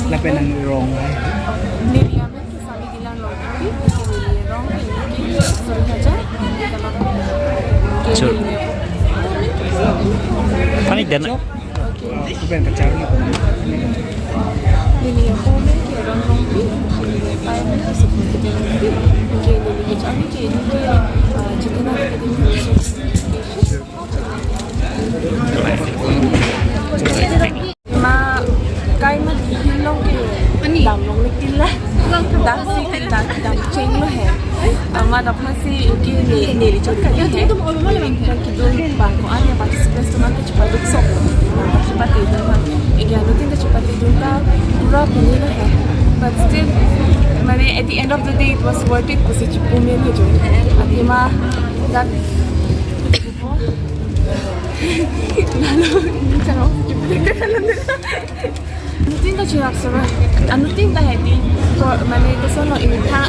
Lapen ng wrong. Niliyaman ke sami dilan long tapi wrong ini sorry aja Sure. Panik dan. Bukan kacau ni. Niliyaman ke long tapi payaman ke seperti itu ke niliyaman ke ini jika nak kita ma kai ma hilong ke dam long lekin lah dah si dam cheng lo hai ma dah pasti ke nili chot kan hai kan kita bang ko anya participants tu nak cepat duduk sok cepat tidur kan ikan tu tidak cepat tidur kan pura puni lo hai but still मैंने at the end of the day it was worth it कुछ चिपको में ले जो अभी माँ that lalu kalau anutin ka chirak sara anutin ta hedi ko mane ko sono ini tha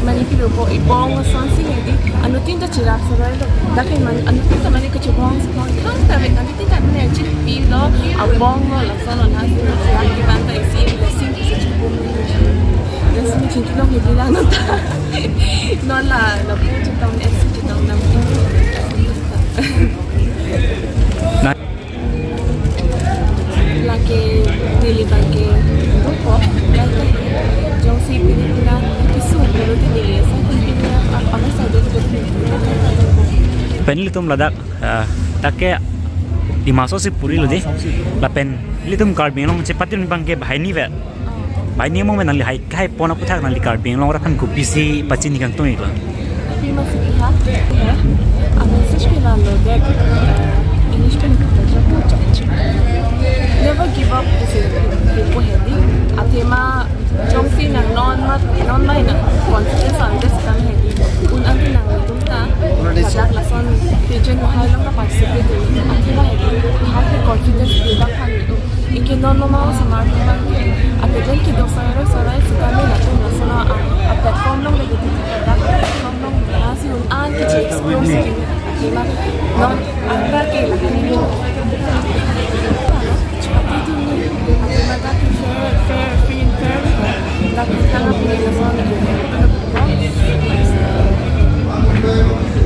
mane pilo po ibong sonsi hedi anutin ta chirak sara lo dakai man anutin ta mane ko chibong so kan ta me anutin ta ne chi pilo abong lo sono na chirak ki banta isi blessing ki chipo blessing chi kilo ki bila no ta no la po chi tong ex chi tong nam lagi nilipan ke grupo kaya jong si pinipila kisu kalau tidak saya pinipila apa saja Pen litum ladak takke dimaso si puri lo de. Lapen litum karbi long cepatin bangke bahai ni vet. Bahai ni mo menang lihai kai pona putak nang li karbi long rakan ku bisi pacin ikan tu ikla. Tapi masih lihat ya, apa sih kita lo dek English kan kita jago never give up kasi people heady atema jongsi nang non mai na confidence on this kam heady un anti nang tumta padak lason pigeon hai long ka participate atema heady have the confidence build up han to inke non ma smart ban ke ateben ki do sarai sikame na tum lasona a platform long le giti padak platform long asi un anti explore atema non anga ke la ni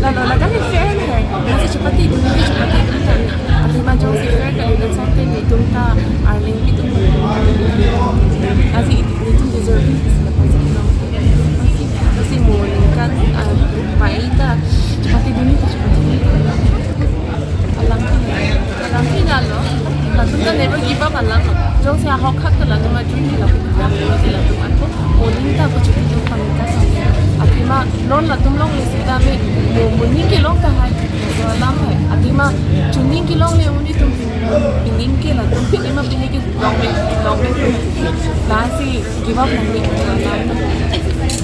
lalu lagi ni fair ni, masih cepat tidur kan. Tapi macam si fair kalau dah sampai di tumta, arling itu masih itu deserve masih morning kan, paida cepat tidur ni cepat tidur. Alam final lo. Lalu kan never give up alam. Jauh saya hok tu lalu macam ni lalu kita lalu aku morning tak aku cukup tu pamitas. Atima non lalu long lesi kami morning ke long kahai. Alam hai. Atima chuning ke long le uni tu pingin ke lalu pingin ke long le. Lasi give up nanti.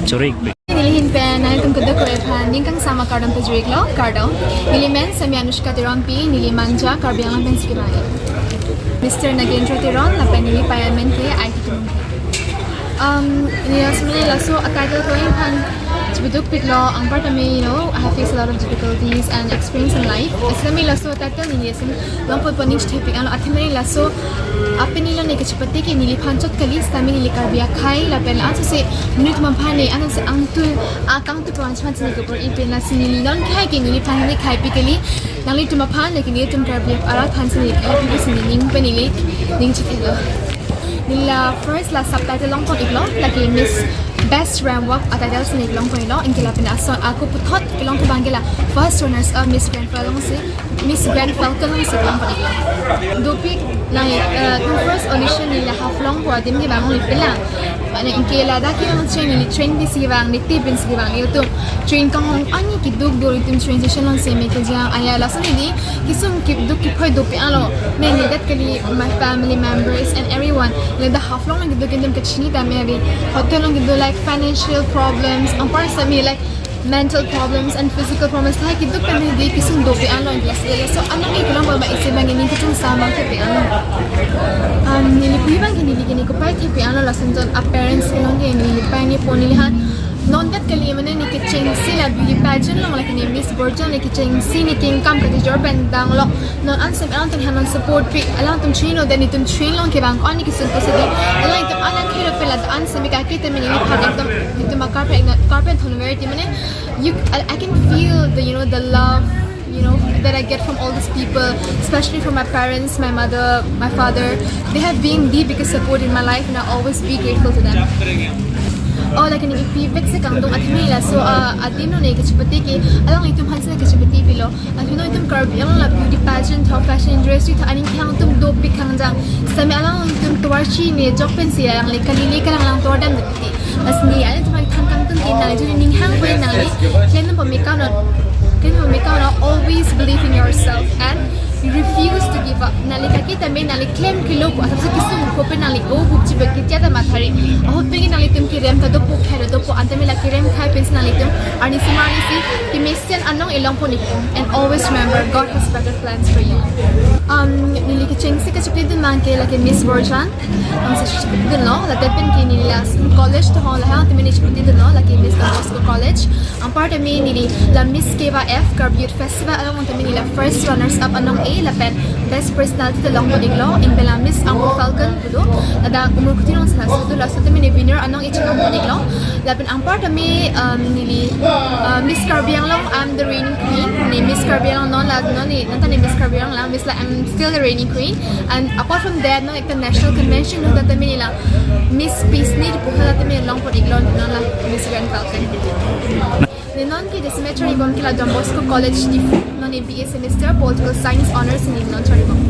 Curik. Nilihin pa na itong kudo ko aphan ningkang sama kardang tajrik lo kardang nilimen sa Anushka Kevanpi nilimanja karbi ang pen sikirai Mr. Nagendra Tiron na panili payamen ke ay kitum niya sebenarnya laso akadal ko aphan sebuduk piklo ang part kami I have faced a lot of difficulties and experience in life aslami laso tatal niya sin lampot paning stepping ano athimani laso apin nila ne kachpati ke nili phanchot kali stami nili karbiya khai la pel an se minute man phane an se ang tu akang tu pran chan se ko por ipin la sinili non khai ke nili phan ne khai pi kali nali tu ma phan le ke ni tum karbiya arat phan se ni khai pi se ni ning panili ning chithelo nila first la subtitle long kon iklo lagi miss best ram walk atadal sini long ko ilo ingkila pinason ako puthot kilong ko bangela first runners of Miss Grand Falcon se Miss Grand Falcon se long ko ilo dopik na the first audition nila half long ko adim ki bangong ipila ana ingkila da ki ang train di siwang ni tipin siwang youtube train kang hong ani ki dug do itum transition on se me ke jang aya la sani di kisum ki dug ki phoi dopi alo me ni that kali my family members and everyone le the half long ki dug indem ka chini da me abi hotel long ki do like financial problems ang par sa me like mental problems and physical problems like itu kan di kisung dopi ano in class so ano ni kulang ba isip bang ini kitong sama ke ano nilipui bang kini ko pa ke ano la sanjon parents lang ke nilipay ni po nilihan non that kali man ni kitchen sila beauty pageant lang like ni Miss Virgin ni kitchen sini king kam ka jor bendang lo non ansem alang tan hanan support pi alang tum chino then itum train lang ke bang ani kisung ko sa di alang carpet la an semi ka kita meni padak to ma carpet thon very timane I can feel the the love that I get from all these people, especially from my parents, my mother, my father. They have been the biggest support in my life, and I'll always be grateful to them. Oh, like ni pivot sa kangdong at himila. So, adino na ikachipati ki, alang itum hansa na ikachipati bilo. At itum karbi, alang la beauty pageant, fashion industry, aning kang tum dopi kangjang. Sami alang itum tuwarchi ni jokpen siya, alang kalili ka lang tuwardan dapiti. As ni, alang tum kang tum kinang, juni ning hang ko nang ni, kaya nang pamikaw na, always believe in yourself and you refuse to give up. Nalika kita may claim kilo po asap sa kisum ko pe nali go hub chibe kitya ta mathari ahot pe nali tum ki rem ta do po khare do po ante mila ki rem khai pens nali tum ani simani si ki mission anong ilang po nikum and always remember God has better plans for you. Nili ki cheng si ka chipli dun man ke like Miss Version ang sa chipli dun no la depen ki nili last college to hall ha ti mini chipli dun no like Miss Moscow College ang part of me nili la Miss Keva F Karbi Festival along ang nila first runners up anong A lapen best personality to long boniglo in Bela Miss ang falcon bulo nada umur kutinong sa sudo la sa mini winner anong ichang boniglo lapen ang part of me nili Miss Karbi long I'm the reigning queen ni Miss Karbi long no la no ni nanta ni Miss Karbi long Miss la I'm still the reigning queen and apart from that no ekta national convention no data mini la Miss Peace ni puhala data mini long boniglo no la Miss Grand Falcon Ninon ki desimeter ibon kila Don Bosco College di non BA semester political science honors in non Choribong.